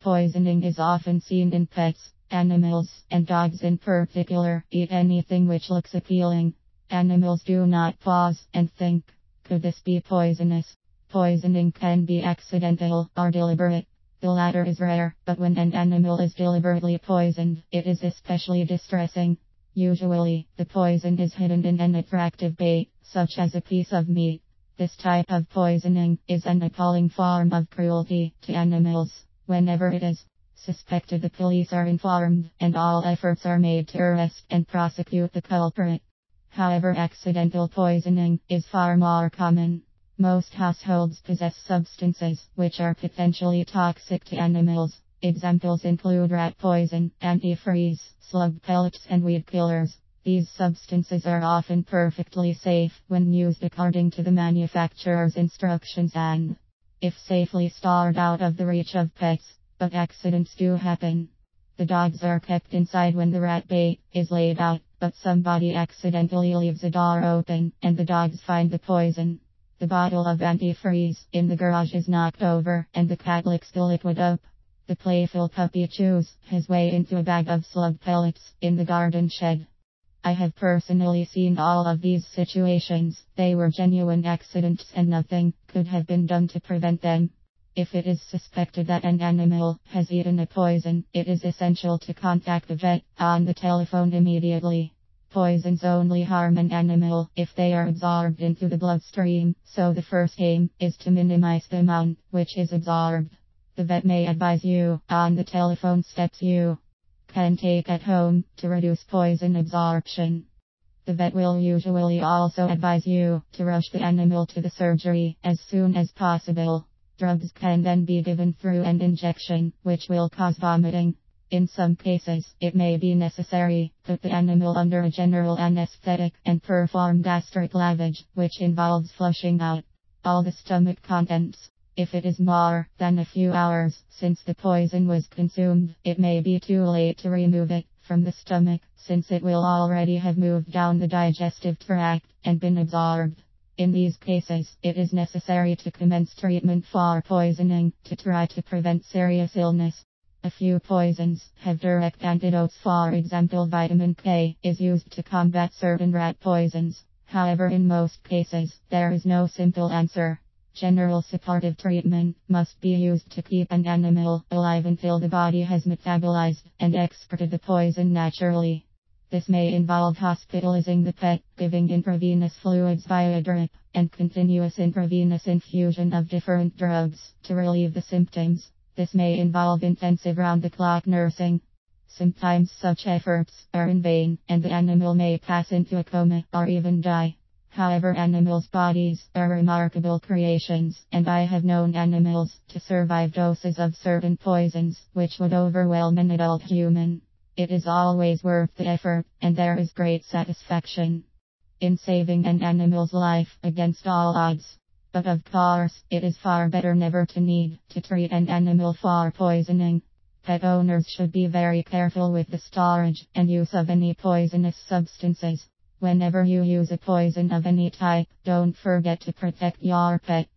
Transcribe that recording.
Poisoning is often seen in pets. Animals, and dogs in particular, eat anything which looks appealing. Animals do not pause and think, could this be poisonous? Poisoning can be accidental or deliberate. The latter is rare, but when an animal is deliberately poisoned, it is especially distressing. Usually, the poison is hidden in an attractive bait, such as a piece of meat. This type of poisoning is an appalling form of cruelty to animals. Whenever it is suspected, the police are informed, and all efforts are made to arrest and prosecute the culprit. However, accidental poisoning is far more common. Most households possess substances which are potentially toxic to animals. Examples include rat poison, antifreeze, slug pellets, and weed killers. These substances are often perfectly safe when used according to the manufacturer's instructions and, if safely stored, out of the reach of pets. But accidents do happen. The dogs are kept inside when the rat bait is laid out, but somebody accidentally leaves the door open, and the dogs find the poison. The bottle of antifreeze in the garage is knocked over, and the cat licks the liquid up. The playful puppy chews his way into a bag of slug pellets in the garden shed. I have personally seen all of these situations. They were genuine accidents and nothing could have been done to prevent them. If it is suspected that an animal has eaten a poison, it is essential to contact the vet on the telephone immediately. Poisons only harm an animal if they are absorbed into the bloodstream, so the first aim is to minimize the amount which is absorbed. The vet may advise you on the telephone steps you can take at home to reduce poison absorption. The vet will usually also advise you to rush the animal to the surgery as soon as possible. Drugs can then be given through an injection, which will cause vomiting. In some cases, it may be necessary to put the animal under a general anesthetic and perform gastric lavage, which involves flushing out all the stomach contents. If it is more than a few hours since the poison was consumed, it may be too late to remove it from the stomach, since it will already have moved down the digestive tract and been absorbed. In these cases, it is necessary to commence treatment for poisoning to try to prevent serious illness. A few poisons have direct antidotes. For example, vitamin K is used to combat certain rat poisons. However, in most cases, there is no simple answer. General supportive treatment must be used to keep an animal alive until the body has metabolized and excreted the poison naturally. This may involve hospitalizing the pet, giving intravenous fluids via drip, and continuous intravenous infusion of different drugs to relieve the symptoms. This may involve intensive round-the-clock nursing. Sometimes such efforts are in vain, and the animal may pass into a coma or even die. However, animals' bodies are remarkable creations, and I have known animals to survive doses of certain poisons, which would overwhelm an adult human. It is always worth the effort, and there is great satisfaction in saving an animal's life against all odds. But of course, it is far better never to need to treat an animal for poisoning. Pet owners should be very careful with the storage and use of any poisonous substances. Whenever you use a poison of any type, don't forget to protect your pet.